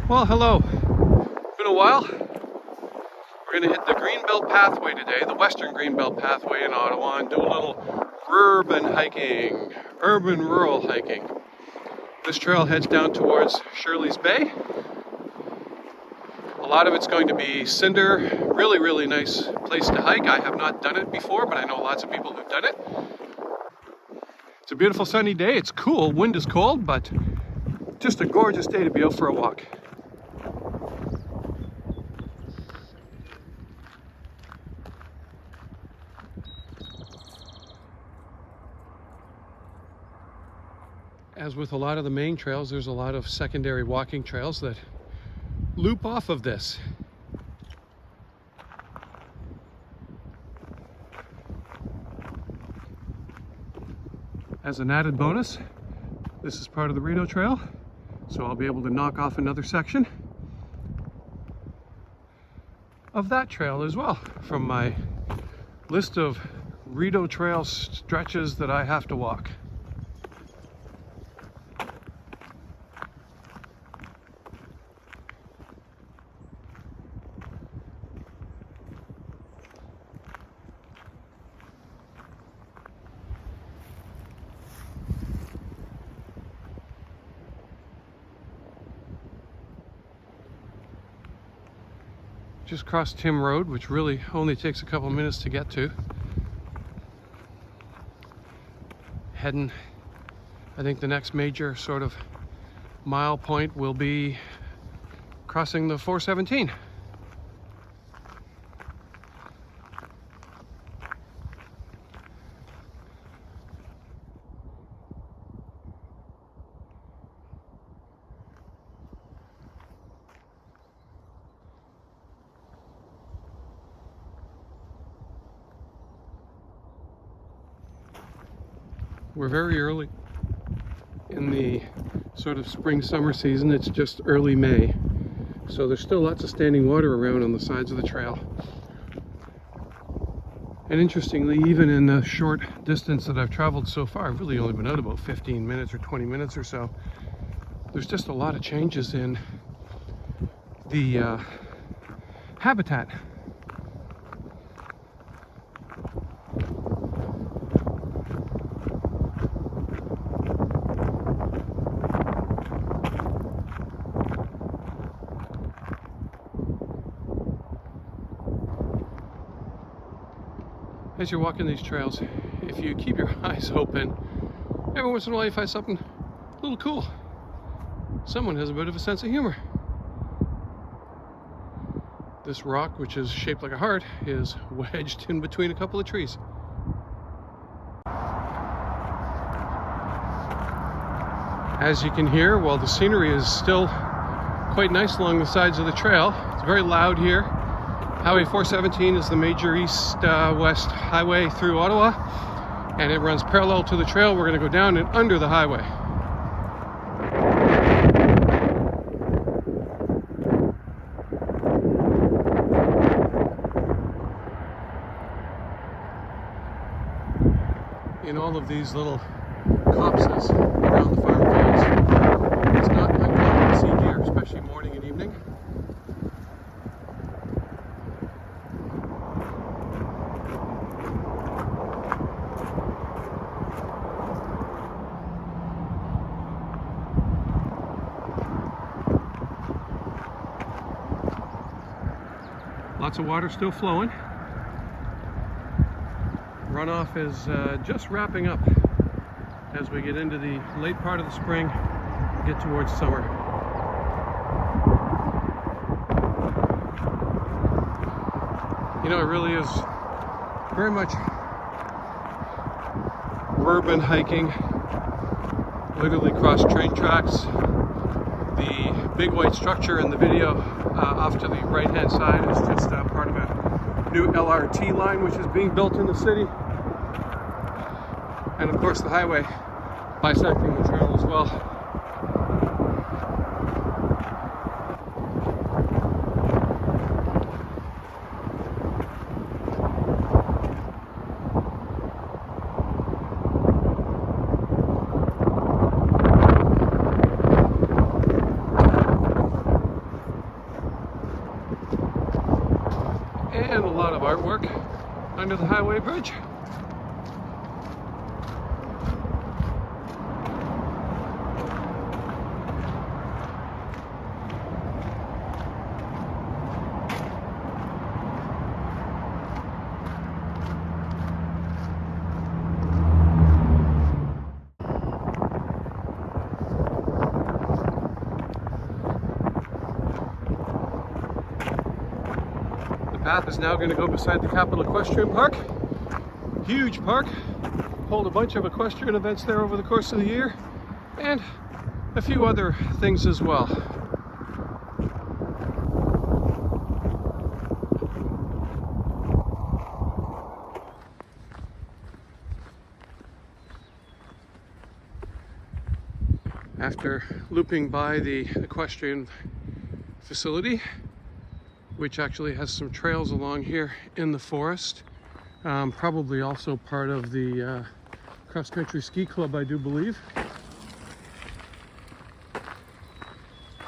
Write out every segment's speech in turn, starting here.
Well, hello. Been a while. We're going to hit the Greenbelt Pathway today, the Western Greenbelt Pathway in Ottawa, and do a little urban hiking, urban rural hiking. This trail heads down towards Shirley's Bay. A lot of it's going to be cinder, really nice place to hike. I have not done it before, but I know lots of people who've done it. It's a beautiful sunny day. It's cool. Wind is cold, but just a gorgeous day to be out for a walk. As with a lot of the main trails, there's a lot of secondary walking trails that loop off of this. As an added bonus, this is part of the Rideau Trail, so I'll be able to knock off another section of that trail as well from my list of Rideau Trail stretches that I have to walk. Just crossed Tim Road, which really only takes a couple minutes to get to. Heading, I think the next major sort of mile point will be crossing the 417. We're very early in the sort of spring-summer season. It's just early May, so there's still lots of standing water around on the sides of the trail. And interestingly, even in the short distance that I've traveled so far, I've really only been out about 15 minutes or 20 minutes or so, there's just a lot of changes in the habitat. As you're walking these trails, if you keep your eyes open, every once in a while you find something a little cool. Someone has a bit of a sense of humor. This rock, which is shaped like a heart, is wedged in between a couple of trees. As you can hear, while the scenery is still quite nice along the sides of the trail, it's very loud here. Highway 417 is the major east-west highway through Ottawa, and it runs parallel to the trail. We're going to go down and under the highway. In all of these little copses around the farm fields, it's not uncommon to see deer, especially morning and evening. Lots of water still flowing. Runoff is just wrapping up as we get into the late part of the spring, get towards summer. You know, it really is very much urban hiking, literally cross train tracks. The big white structure in the video off to the right hand side is just part of a new LRT line which is being built in the city, and of course the highway bisecting the trail as well. artwork under the highway bridge. The path is now going to go beside the Capital Equestrian Park. Huge park. Hold a bunch of equestrian events there over the course of the year, and a few other things as well. After looping by the equestrian facility, which actually has some trails along here in the forest, probably also part of the cross-country ski club, I do believe.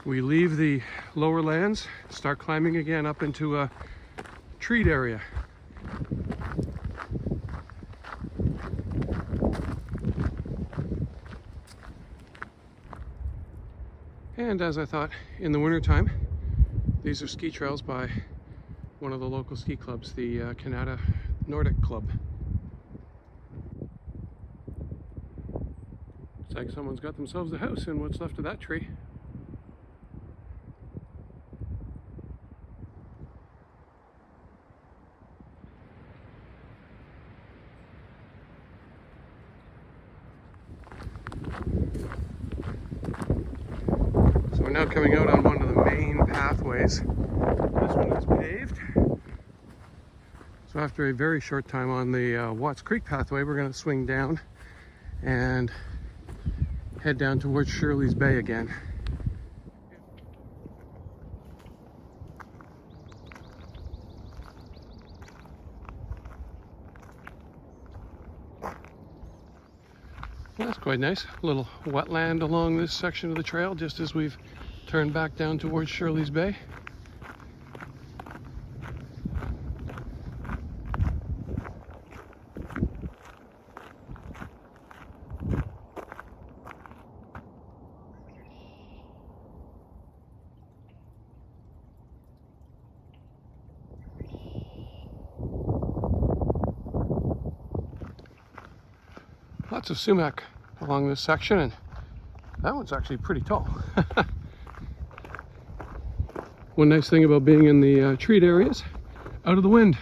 We leave the lower lands, start climbing again up into a treed area. And as I thought, in the wintertime, these are ski trails by one of the local ski clubs, the Canada Nordic Club. It's like someone's got themselves a house in what's left of that tree. So we're now coming out on one of the main pathways. This one is paved. So after a very short time on the Watts Creek pathway, we're going to swing down and head down towards Shirley's Bay again. Well, that's quite nice. A little wetland along this section of the trail just as we've turned back down towards Shirley's Bay. Lots of sumac along this section, and that one's actually pretty tall. One nice thing about being in the treed areas, out of the wind.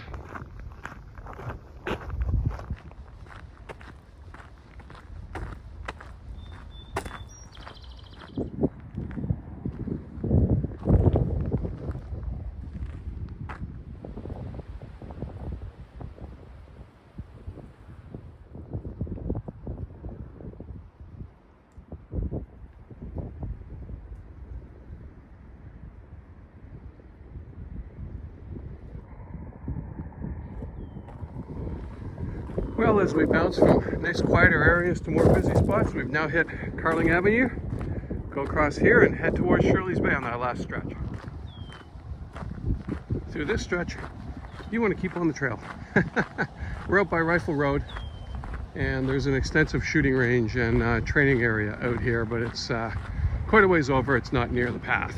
Well, as we bounce from nice quieter areas to more busy spots, we've now hit Carling Avenue, go across here and head towards Shirley's Bay on that last stretch. Through this stretch, you want to keep on the trail. We're out by Rifle Road, and there's an extensive shooting range and training area out here, but it's quite a ways over. It's not near the path.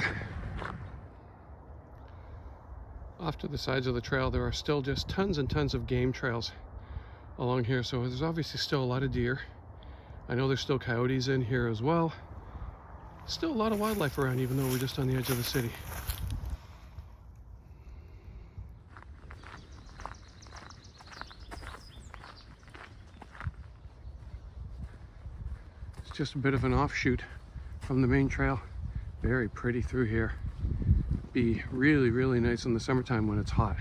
Off to the sides of the trail, there are still just tons and tons of game trails along here, so there's obviously still a lot of deer. I know there's still coyotes in here as well. Still a lot of wildlife around, even though we're just on the edge of the city. It's just a bit of an offshoot from the main trail. Very pretty through here. Be really, really nice in the summertime when it's hot.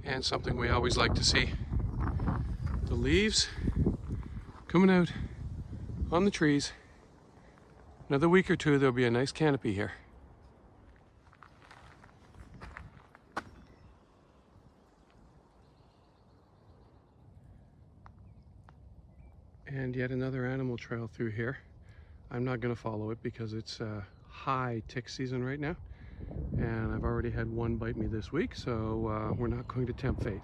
And something we always like to see, the leaves coming out on the trees. Another week or two, there'll be a nice canopy here. And yet another animal trail through here. I'm not going to follow it because it's high tick season right now. And I've already had one bite me this week, so we're not going to tempt fate.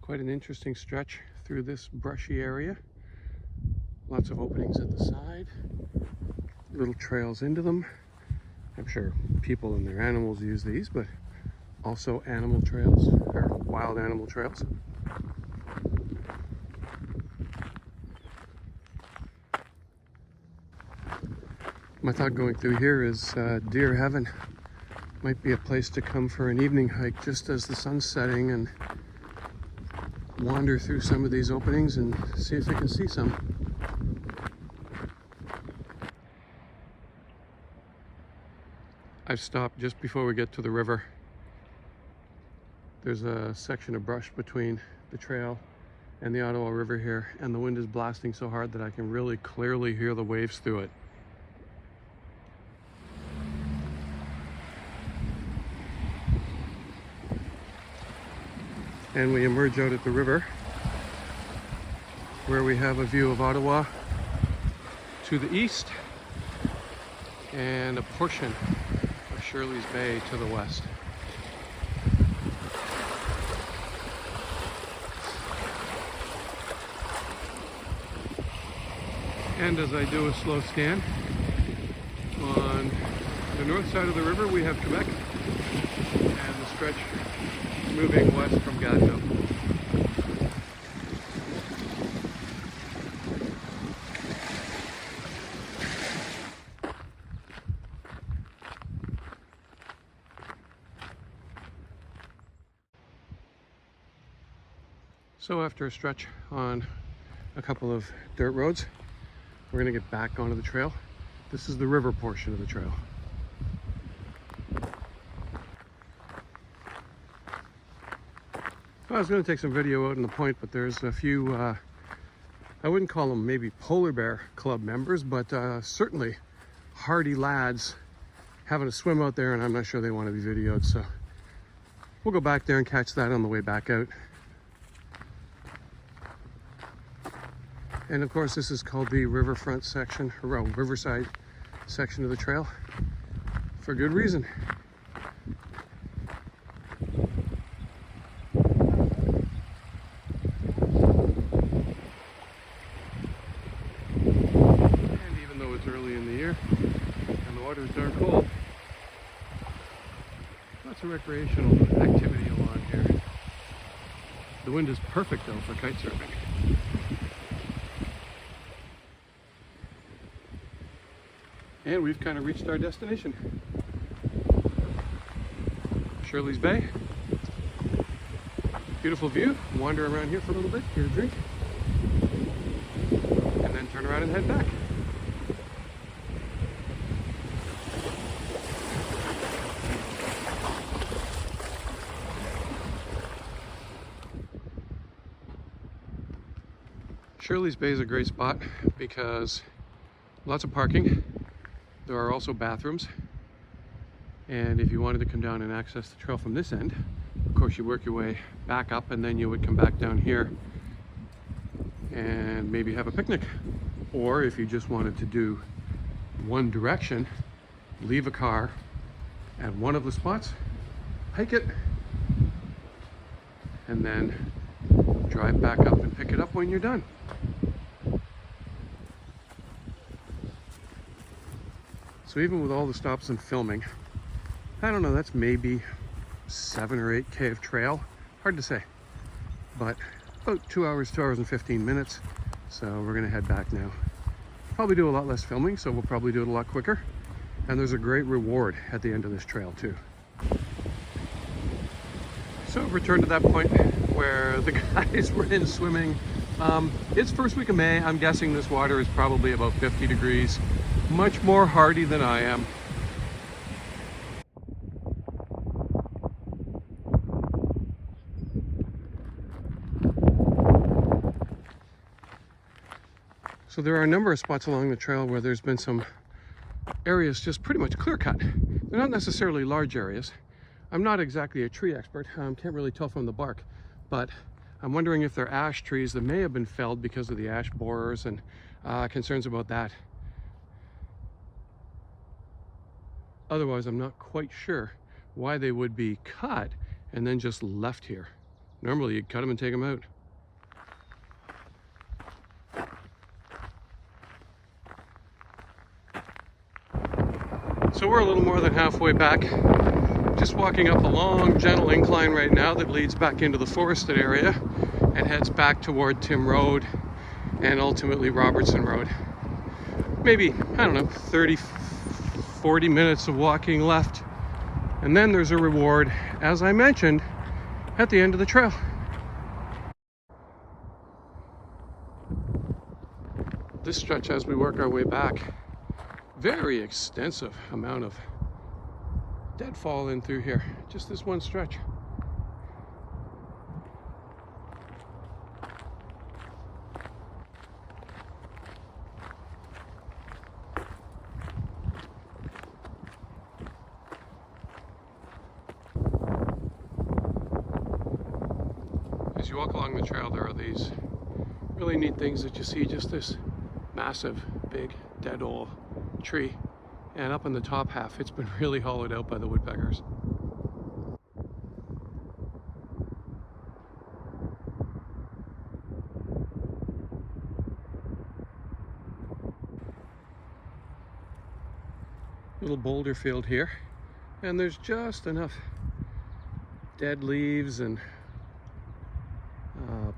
Quite an interesting stretch through this brushy area. Lots of openings at the side, little trails into them. I'm sure people and their animals use these, but also animal trails, or wild animal trails. My thought going through here is deer heaven. Might be a place to come for an evening hike just as the sun's setting and wander through some of these openings and see if I can see some. I've stopped just before we get to the river. There's a section of brush between the trail and the Ottawa River here, and the wind is blasting so hard that I can really clearly hear the waves through it. And we emerge out at the river, where we have a view of Ottawa to the east and a portion of Shirley's Bay to the west. And as I do a slow scan, on the north side of the river we have Quebec and the stretch moving west from Gatineau. So after a stretch on a couple of dirt roads, we're going to get back onto the trail. This is the river portion of the trail. I was going to take some video out on the point, but there's a few, I wouldn't call them maybe polar bear club members, but certainly hardy lads having a swim out there, and I'm not sure they want to be videoed, so we'll go back there and catch that on the way back out. And of course, this is called the riverfront section, or riverside section of the trail, for good reason. And even though it's early in the year and the water's dark cold, lots of recreational activity along here. The wind is perfect though for kite surfing. And we've kind of reached our destination. Shirley's Bay. Beautiful view. Wander around here for a little bit, get a drink, and then turn around and head back. Shirley's Bay is a great spot because lots of parking. There are also bathrooms, and if you wanted to come down and access the trail from this end, of course you work your way back up and then you would come back down here and maybe have a picnic. Or if you just wanted to do one direction, leave a car at one of the spots, hike it, and then drive back up and pick it up when you're done. So even with all the stops and filming, I don't know, that's maybe 7 or 8K of trail. Hard to say, but about 2 hours and 15 minutes. So we're gonna head back now. Probably do a lot less filming, so we'll probably do it a lot quicker. And there's a great reward at the end of this trail too. So return to that point where the guys were in swimming. It's first week of May. I'm guessing this water is probably about 50 degrees. Much more hardy than I am. So there are a number of spots along the trail where there's been some areas just pretty much clear cut. They're not necessarily large areas. I'm not exactly a tree expert. Can't really tell from the bark, but I'm wondering if they're ash trees that may have been felled because of the ash borers and concerns about that. Otherwise, I'm not quite sure why they would be cut and then just left here. Normally, you'd cut them and take them out. So we're a little more than halfway back. Just walking up a long, gentle incline right now that leads back into the forested area and heads back toward Tim Road and ultimately Robertson Road. Maybe, I don't know, 30, 40 minutes of walking left. And then there's a reward, as I mentioned, at the end of the trail. This stretch, as we work our way back, very extensive amount of deadfall in through here. Just this one stretch. As you walk along the trail, there are these really neat things that you see. Just this massive, big, dead old tree. And up in the top half, it's been really hollowed out by the woodpeckers. Little boulder field here, and there's just enough dead leaves and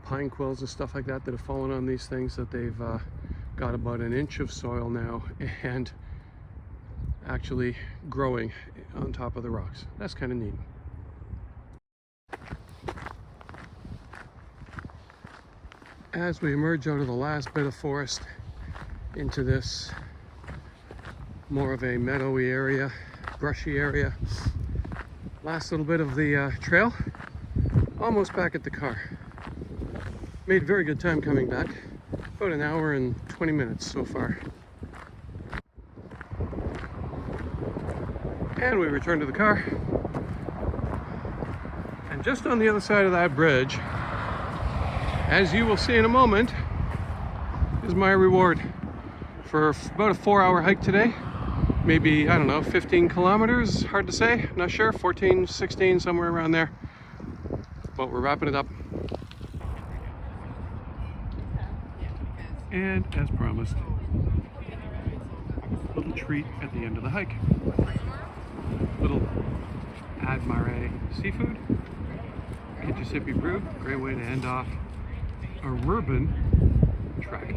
pine quills and stuff like that that have fallen on these things that they've got about an inch of soil now and actually growing on top of the rocks. That's kind of neat. As we emerge out of the last bit of forest into this more of a meadowy area, brushy area, last little bit of the trail, almost back at the car. Made very good time coming back, about an hour and 20 minutes so far. And we return to the car. And just on the other side of that bridge, as you will see in a moment, is my reward for about a 4-hour hike today. Maybe, I don't know, 15 kilometers, hard to say, not sure, 14, 16, somewhere around there. But we're wrapping it up. And as promised, a little treat at the end of the hike. Little Ad Mare seafood, Kitchisippi Brew, great way to end off a urban trek.